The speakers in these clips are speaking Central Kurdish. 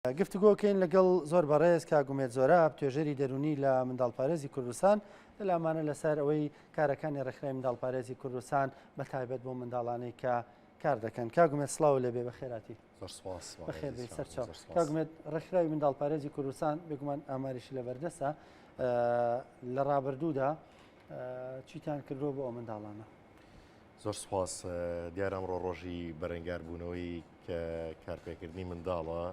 گفتوگۆکەین لەگەڵ زۆر بەڕێز کاگومێت زۆراب توێژەری دەرونی لە منداڵپارێزی کوردستان لەلامانە لەسەر ئەوەی کارەکانی ڕێکخراوی منداڵپارێزی کوردستان بە تایبەت بۆ منداڵانەی کە کار دەکەن. کاگومێت سڵاو لەبێ بەخێراتی. بەخێر بێ سەرچاو. کاگومێت ڕێکخراوی منداڵپارێزی کوردستان بێگومان ئاماریشی لەبەردەستە لە ڕابردوودا چیتان کردووە بۆ ئەو منداڵانە؟ زۆر سپاس. دیارە ئەمڕۆ ڕۆژی بەرەنگاربوونەوەی کە کارپێکردنی منداڵە.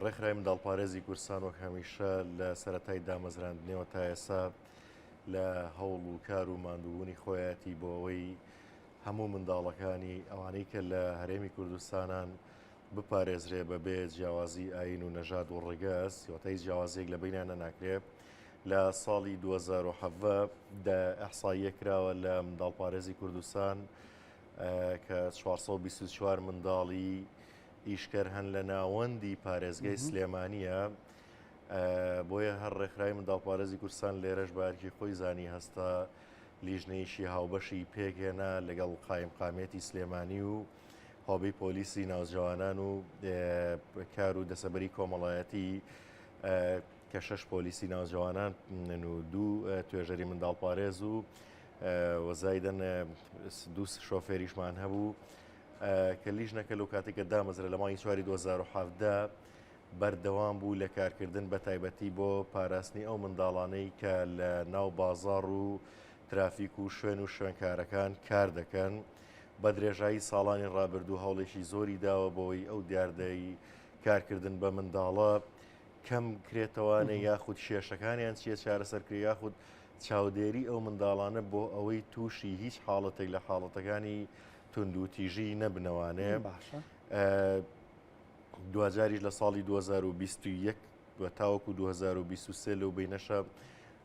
ڕێکخراوی منداڵپارێزی کوردستان وەک هەمیشە لە سەرەتای دامەزراندنەوە تا ئێستا لە هەوڵ و کار و ماندووبوونی خۆیەتی بۆ ئەوەی هەموو منداڵەکانی ئەوانەی کە لە هەرێمی کوردستانان بپارێزرێ بەبێ جیاوازی ئاین و نەژاد و ڕێگەز واتای جیاوازیەک لە بینیانە ناکرێت. لە ساڵی 2017 ئەحساییە کراوە لە منداڵپارێزی کوردستان کە 424 منداڵی ئیشکەر هەن لە ناوەندی پارێزگای سلێمانیە. بۆیە هەر ڕێکخراوی منداڵپارێزی کوردستان لێرەش بارکی خۆی زانی هەستا لیژنەیەشی هاوبەشی پێکهێنا لەگەڵ قایمقامێتی سلێمانی و هۆبەی پۆلیسی ناوجوانان و کار و دەسەبەری کۆمەڵایەتی کە 6 پۆلیسی ناوجوانان و 2 توێژەری منداڵپارێز و وەزایدەن 2 شۆفێریشمان هەبوو کە لیژنەکە لەو کاتێککە دامەزرا لە مانگی 4 2017 بەردەوام بوو لە کارکردن بە تایبەتی بۆ پاراستنی ئەو منداڵانەی کە لە ناو بازاڕ و ترافیک و شوێن و شوێنکارەکان کار دەکەن. بە درێژایی ساڵانی ڕابردوو هەوڵێکی زۆری داوە بۆی ئەو دیاردەی کارکردن بە منداڵە کەم کرێتەوانە یاخود شێشەکانیان چیە چارەسەرکرێ یاخود چاودێری ئەو منداڵانە بۆ ئەوەی تووشی هیچ حاڵەتێک لە حاڵەتەکانی توندوتیژی نەبنەوانێ. دوجاریش لە ساڵی 2021 تاوەکو 2023 لەو بینەشە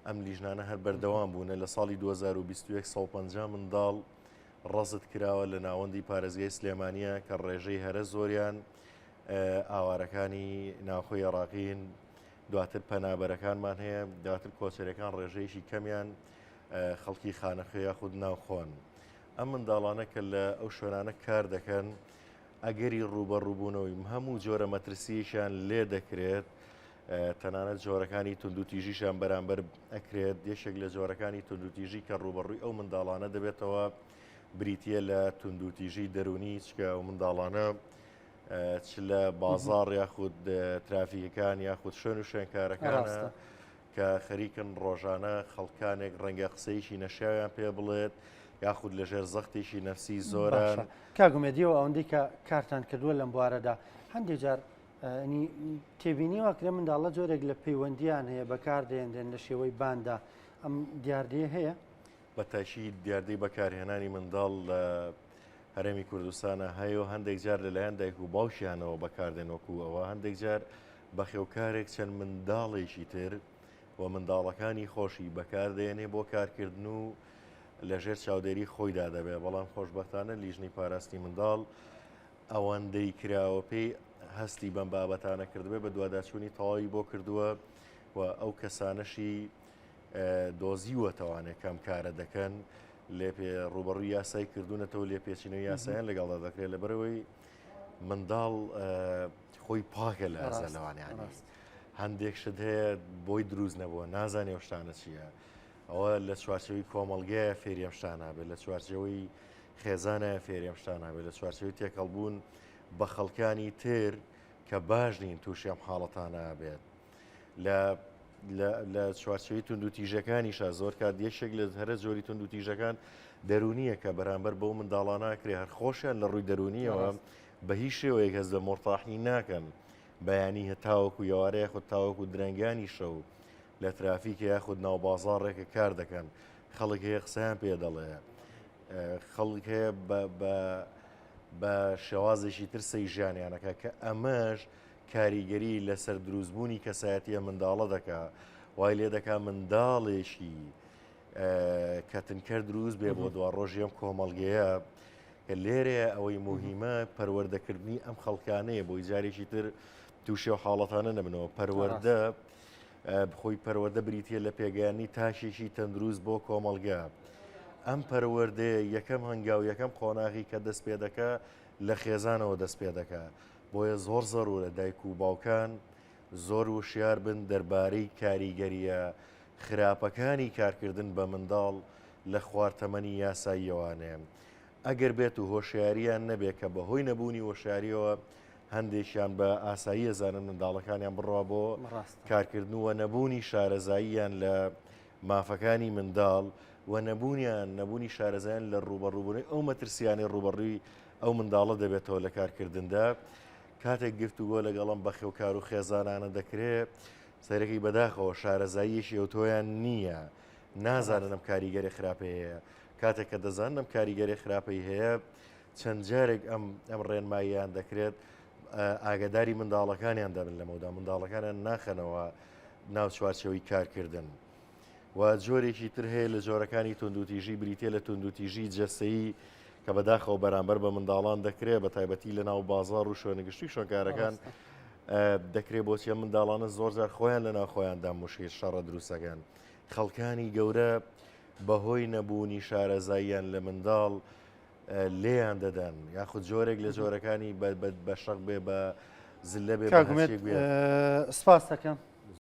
ئەم لیژنانە هەر بەردەوام بوونە. لە ساڵی 2021 150 منداڵ ڕەزت کراوە لە ناوەندی پارێزگای سلێمانیە کە ڕێژەی هەرە زۆریان ئاوارەکانی ناوخۆی عێراقین، دواتر پەنابەرەکانمان هەیە، دواتر کۆچەرەکان ڕێژەیەشی کەمیان خەڵکی خانەخوێ یاخود ناوخۆن. ئەم منداڵانە کە لە ئەو شوێنانە کار دەکەن ئەگەری ڕوبەڕووبوونەوەی هەموو جۆرە مەترسیشیان لێ دەکرێت، تەنانەت جۆرەکانی توندوتیژیشان بەرامبەر ئەکرێت. یەکێک لە جۆرەکانی توندوتیژی کە ڕوبەڕووی ئەو منداڵانە دەبێتەوە بریتە لە توندوتیژی دەرونی چکە ئەو منداڵانە چ لە بازاڕ یاخود ترافیکەکان یاخود شوێن و شوێنکارەکانە کە خەریکن ڕۆژانە خەڵکانێک ڕەنگە قسەیشی نەشیاویان پێ بڵێت یاخود لەژێر زەختێکی نەفسی زۆران. کاگومێدیەوە ئەوەندەی کە کارتان کردووە لەم بوارەدا هەندێک جار تێبینیوە کرێ منداڵە جۆرێک لە پەیوەندیان هەیە بەکاردێنێن لە شێوەی باندا. ئەم دیاردەیە هەیە؟ بەتاشی دیاردەی بەکارهێنانی منداڵ لە هەرێمی کوردستانە هەیە و هەندێک جار لەلایەن دایک و باوشیانەوە بەکاردێنوەکو ئەوە هەندێک جار بەخێوکارێک چەند منداڵێکی تر و منداڵەکانی خۆشی بەکاردێنێ بۆ کارکردن و لەژێر چاودێری خۆیدا دەبێت. بەڵام خۆشبەختانە لیژنەی پاراستنی منداڵ ئەوەندەی کراوە پێی هەستی بەم بابەتانە کردبێت بە دوواداچوونی تەواوی بۆ کردووە و ئەو کەسانەشی دۆزیوەتەوانێت کەم کارە دەکەن لێ ڕوبەڕووی یاسای کردوونەتەوە لێ پێچینەوە یاساییان لەگەڵدا دەکرێت لەبەرەوەی منداڵ خۆی پاکە لە ئەزەلەوانیانی. هەندێک شت هەیە بۆی دروست نەبووە نازانێ شتانە چییە، ئەوە لە چوارچەوەی کۆمەڵگەیە فێریەم شتانە بێت، لە چوارچەوەی خێزانە فێریەم شتانە بێت، لە چوارچەوەی تێکەڵبوون بە خەڵکانی تر کە باش نین تووشی ئەم حاڵەتانە بێت. لە چوارچەوەی توندوتیژەکانیشە زۆر کات یەکێک لە هەرە جۆری توندوتیژەکان دەرونیە کە بەرامبەر بەو منداڵانە کرێ هەر خۆشیان لە ڕووی دەرونیەوە بە هیچ شێوەیەک هەز لە مۆرتاحی ناکەن بەیانی هەتاوەکو یاوارەیە خود تاوەکو درەنگانی شەو لە ترافیکە یاخود ناو بازاڕێکە کار دەکەن. خەڵک هەیە قسەیان پێ دەڵێ، خەڵک هەیە بە شێوازێکی تر سەیژیانیانەکە کە ئەمەش کاریگەری لەسەر دروستبوونی کەسایەتیە منداڵە دەکا وای لێ دەکا منداڵێکی کەتنکەر دروست بێ بۆ دوا ڕۆژی ئەم کۆمەڵگەیە کە لێرێ ئەوەی مهمە پەروەردەکردنی ئەم خەڵکانەیە بۆی جارێکی تر تووشێ و حاڵەتانە نەبنەوە. پەروەردە بخۆی پەروەردە بریتە لە پێگەیانی تاشێکی تەندروست بۆ کۆمەڵگە. ئەم پەروەردەیە یەکەم هەنگاو یەکەم قۆناغی کە دەست پێ دەکا لە خێزانەوە دەست پێ دەکا. بۆیە زۆر زەڕورە دایک و باوکان زۆر وشیار بن دەربارەی کاریگەریە خراپەکانی کارکردن بە منداڵ لە خواردتەمەنی یاساییەوانێ ئەگەر بێت و هۆشیاریان نەبێت کە بەهۆی نەبوونی هۆشیاریەوە هەندێکیان بە ئاسایی ئەزانن منداڵەکانیان بڕوا بۆ کارکردنەوە نەبوونی شارەزاییان لە مافەکانی منداڵ و نەبوونی شارەزایان لە ڕوبەڕووبوونی ئەو مەترسیانی ڕوبەڕووی ئەو منداڵە دەبێتەوە لە کارکردندا کاتێک گفتوگۆ لەگەڵم بەخێوکار و خێزانانە دەکرێت سەرەکی بەداخەوە شارەزاییشی ئەوتۆیان نییە نازانن ئەم کاریگەری خراپەی هەیە کاتێک کە دەزانن ئەم کاریگەری خراپەی هەیە چەند جارێک ئەم ڕێنماییان دەکرێت ئاگداری منداڵەکانیان دەبن لەمەدا منداڵەکانیان ناخەنەوە ناو چوارچەوەی کارکردن و جۆرێکی تر هەیە لە جۆرەکانی توندوتیژی بریتێ لە توندوتیژی جەستەیی کە بەداخەوە بەرامبەر بە منداڵان دەکرێت بە تایبەتی لە ناو بازار و شوێنەگەشتی شوێنکارەکان دەکرێت بۆچیە منداڵانە زۆرجار خۆیان لە ناو خۆیاندا مشکل شەڕە دروستەکەن خەڵکانی گەورە بەهۆی نەبوونی شارەزاییان لە منداڵ لێیان دەدەن یاخود جۆرێک لە جۆرەکانی بە شەق بێ بە زلە بێ سپاس دەکەم